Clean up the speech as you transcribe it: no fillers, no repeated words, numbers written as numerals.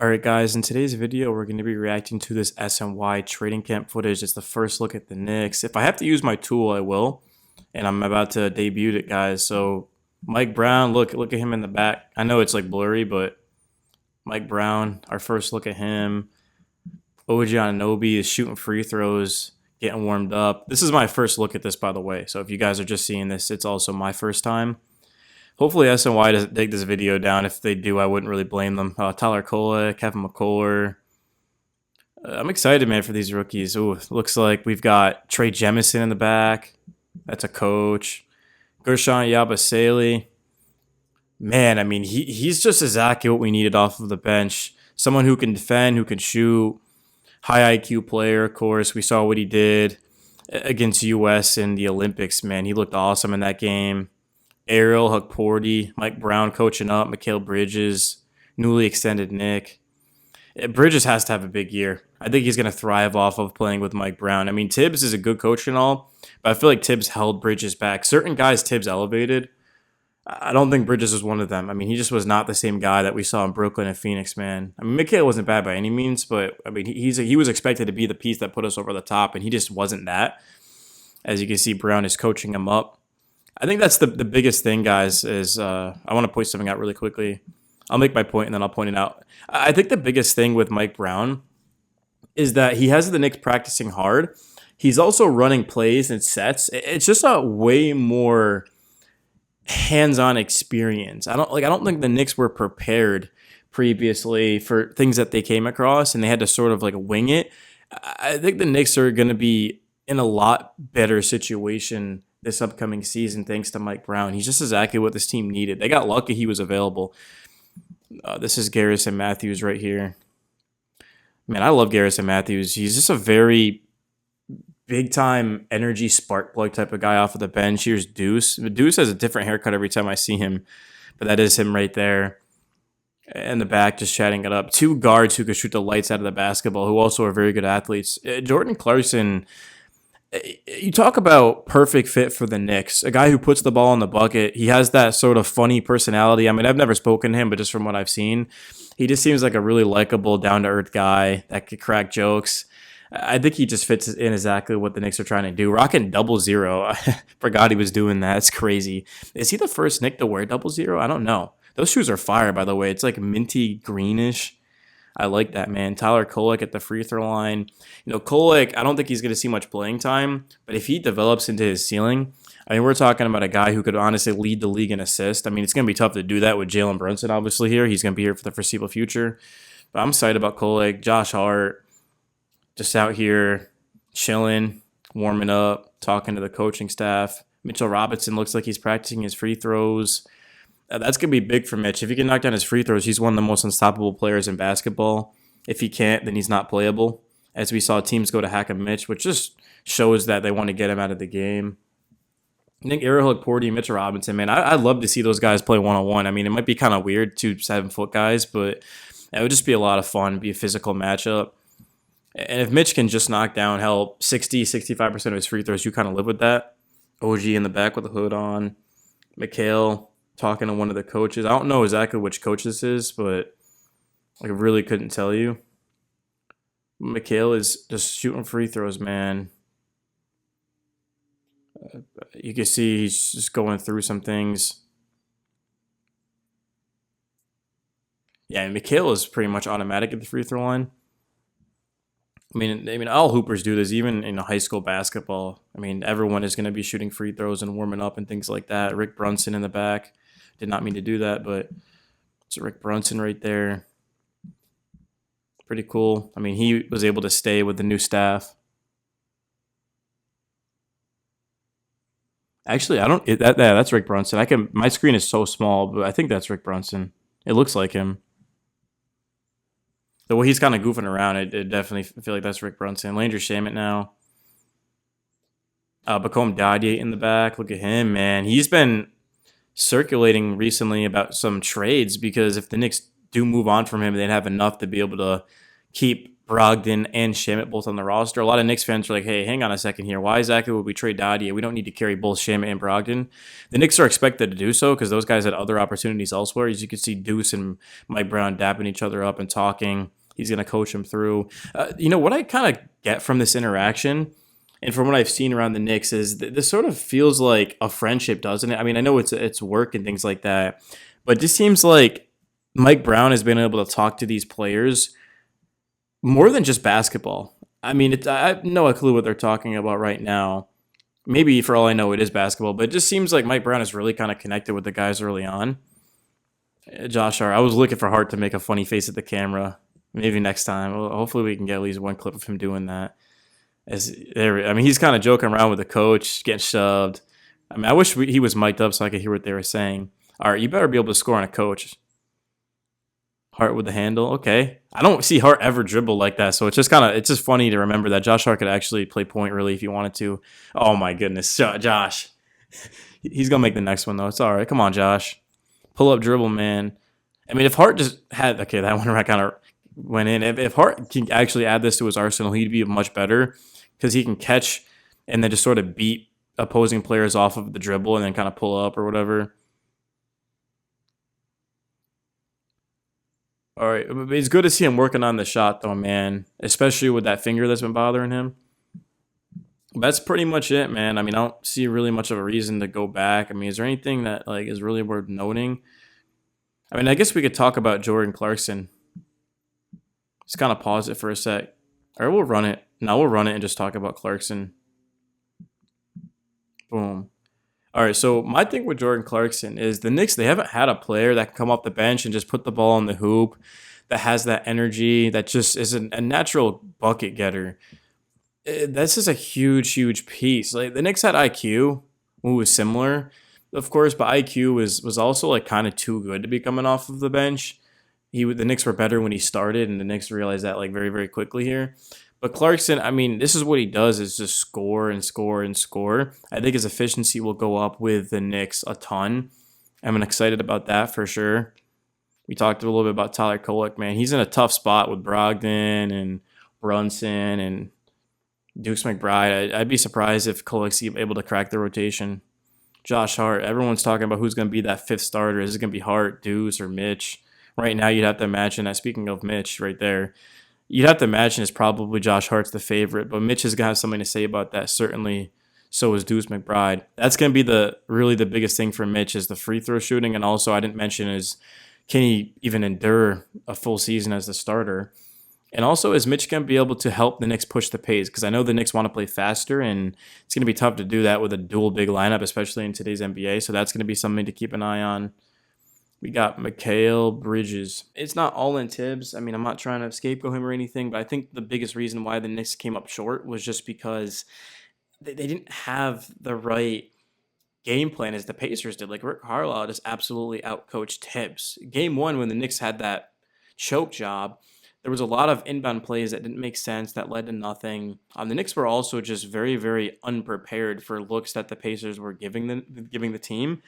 Alright guys, in today's video we're going to be reacting to this SNY trading camp footage. It's the first look at the Knicks. If I have to use my tool, I will. And I'm about to debut it, guys. So Mike Brown, look at him in the back. I know it's like blurry, but Mike Brown, our first look at him. OG Anunoby is shooting free throws, getting warmed up. This is my first look at this, by the way. So if you guys are just seeing this, it's also my first time. Hopefully SNY doesn't take this video down. If they do, I wouldn't really blame them. Tyler Kolek, Kevin McCullough. I'm excited, man, for these rookies. Ooh, looks like we've got Trey Jemison in the back. That's a coach. Guerschon Yabusele. Man, I mean, he's just exactly what we needed off of the bench. Someone who can defend, who can shoot. High IQ player, of course. We saw what he did against US in the Olympics, man. He looked awesome in that game. Ariel Hukporty, Mike Brown coaching up, Mikal Bridges, newly extended Nick. Bridges has to have a big year. I think he's going to thrive off of playing with Mike Brown. I mean, Tibbs is a good coach and all, but I feel like Tibbs held Bridges back. Certain guys Tibbs elevated. I don't think Bridges was one of them. I mean, he just was not the same guy that we saw in Brooklyn and Phoenix, man. I mean, Mikal wasn't bad by any means, but I mean, he was expected to be the piece that put us over the top, and he just wasn't that. As you can see, Brown is coaching him up. I think that's the biggest thing, guys, is I want to point something out really quickly. I'll make my point and then I'll point it out. I think the biggest thing with Mike Brown is that he has the Knicks practicing hard. He's also running plays and sets. It's just a way more hands-on experience. I don't think the Knicks were prepared previously for things that they came across and they had to sort of like wing it. I think the Knicks are going to be in a lot better situation this upcoming season thanks to Mike Brown. He's just exactly what this team needed. They got lucky he was available. This is Garrison Matthews right here. Man, I love Garrison Matthews. He's just a very big-time energy spark plug type of guy off of the bench. Here's Deuce. Deuce has a different haircut every time I see him, but that is him right there. In the back, just chatting it up. Two guards who could shoot the lights out of the basketball, who also are very good athletes. Jordan Clarkson, you talk about perfect fit for the Knicks, a guy who puts the ball in the bucket. He has that sort of funny personality. I mean, I've never spoken to him, but just from what I've seen, he just seems like a really likable, down-to-earth guy that could crack jokes. I think he just fits in exactly what the Knicks are trying to do. Rocking 00. I forgot he was doing that. It's crazy. Is he the first Knick to wear 00? I don't know. Those shoes are fire, by the way. It's like minty greenish. I like that, man. Tyler Kolek at the free throw line. You know, Kolek, I don't think he's going to see much playing time, but if he develops into his ceiling, I mean, we're talking about a guy who could honestly lead the league in assists. I mean, it's going to be tough to do that with Jalen Brunson, obviously, here. He's going to be here for the foreseeable future. But I'm excited about Kolek. Josh Hart, just out here chilling, warming up, talking to the coaching staff. Mitchell Robinson looks like he's practicing his free throws. That's going to be big for Mitch. If he can knock down his free throws, he's one of the most unstoppable players in basketball. If he can't, then he's not playable. As we saw teams go to hack him Mitch, which just shows that they want to get him out of the game. I think Ariel Hukporty, Mitchell Robinson, man, I'd love to see those guys play one-on-one. I mean, it might be kind of weird, 2 7-foot guys, but it would just be a lot of fun, be a physical matchup. And if Mitch can just knock down, 65% of his free throws, you kind of live with that. OG in the back with the hood on. Mikal talking to one of the coaches. I don't know exactly which coach this is, but I really couldn't tell you. Mikal is just shooting free throws, man. You can see he's just going through some things. Yeah, and Mikal is pretty much automatic at the free throw line. I mean, all hoopers do this, even in high school basketball. I mean, everyone is going to be shooting free throws and warming up and things like that. Rick Brunson in the back. Did not mean to do that, but it's Rick Brunson right there. Pretty cool. I mean, he was able to stay with the new staff. Actually, that's Rick Brunson. My screen is so small, but I think that's Rick Brunson. It looks like him. The way he's kind of goofing around, it definitely feel like that's Rick Brunson. Landry Shamet now. Bacom Dadier in the back. Look at him, man. He's been circulating recently about some trades because if the Knicks do move on from him, they'd have enough to be able to keep Brogdon and Shamit both on the roster. A lot of Knicks fans are like, hey, hang on a second here. Why exactly would we trade Dottie? We don't need to carry both Shamit and Brogdon. The Knicks are expected to do so because those guys had other opportunities elsewhere. As you can see, Deuce and Mike Brown dapping each other up and talking. He's going to coach them through. What I kind of get from this interaction and from what I've seen around the Knicks is this sort of feels like a friendship, doesn't it? I mean, I know it's work and things like that, but it just seems like Mike Brown has been able to talk to these players more than just basketball. I mean, I have no clue what they're talking about right now. Maybe for all I know, it is basketball, but it just seems like Mike Brown is really kind of connected with the guys early on. Josh Hart, I was looking for Hart to make a funny face at the camera. Maybe next time. Well, hopefully, we can get at least one clip of him doing that. He's kind of joking around with the coach, getting shoved. I mean, I wish he was mic'd up so I could hear what they were saying. All right, you better be able to score on a coach. Hart with the handle. Okay. I don't see Hart ever dribble like that, so it's just funny to remember that Josh Hart could actually play point really if he wanted to. Oh my goodness, Josh. He's gonna make the next one though. It's all right. Come on, Josh. Pull up dribble, man. I mean, if Hart just had that one kind of went in. If Hart can actually add this to his arsenal, he'd be much better because he can catch and then just sort of beat opposing players off of the dribble and then kind of pull up or whatever. All right, it's good to see him working on the shot though, man. Especially with that finger that's been bothering him. That's pretty much it, man. I mean, I don't see really much of a reason to go back. I mean, is there anything that like is really worth noting? I mean, I guess we could talk about Jordan Clarkson. Just kind of pause it for a sec. Or we'll run it. No, we'll run it and just talk about Clarkson. Boom. All right, so my thing with Jordan Clarkson is the Knicks, they haven't had a player that can come off the bench and just put the ball in the hoop, that has that energy, that just is a natural bucket getter. This is a huge, huge piece. Like the Knicks had IQ, who was similar, of course, but IQ was also like kind of too good to be coming off of the bench. The Knicks were better when he started, and the Knicks realized that like very, very quickly here. But Clarkson, I mean, this is what he does is just score and score and score. I think his efficiency will go up with the Knicks a ton. I'm excited about that for sure. We talked a little bit about Tyler Kolek, man. He's in a tough spot with Brogdon and Brunson and Deuce McBride. I'd be surprised if Kolek's able to crack the rotation. Josh Hart, everyone's talking about who's going to be that fifth starter. Is it going to be Hart, Deuce, or Mitch? Right now, you'd have to imagine that. Speaking of Mitch, right there, you'd have to imagine it's probably Josh Hart's the favorite, but Mitch is going to have something to say about that, certainly. So is Deuce McBride. That's going to be really the biggest thing for Mitch is the free throw shooting, and also I didn't mention is can he even endure a full season as the starter? And also, is Mitch going to be able to help the Knicks push the pace? Because I know the Knicks want to play faster, and it's going to be tough to do that with a dual big lineup, especially in today's NBA. So that's going to be something to keep an eye on. We got Mikal Bridges. It's not all in Tibbs. I mean, I'm not trying to scapegoat him or anything, but I think the biggest reason why the Knicks came up short was just because they didn't have the right game plan as the Pacers did. Like Rick Carlisle just absolutely outcoached Tibbs. Game one, when the Knicks had that choke job, there was a lot of inbound plays that didn't make sense that led to nothing. The Knicks were also just very, very unprepared for looks that the Pacers were giving the team.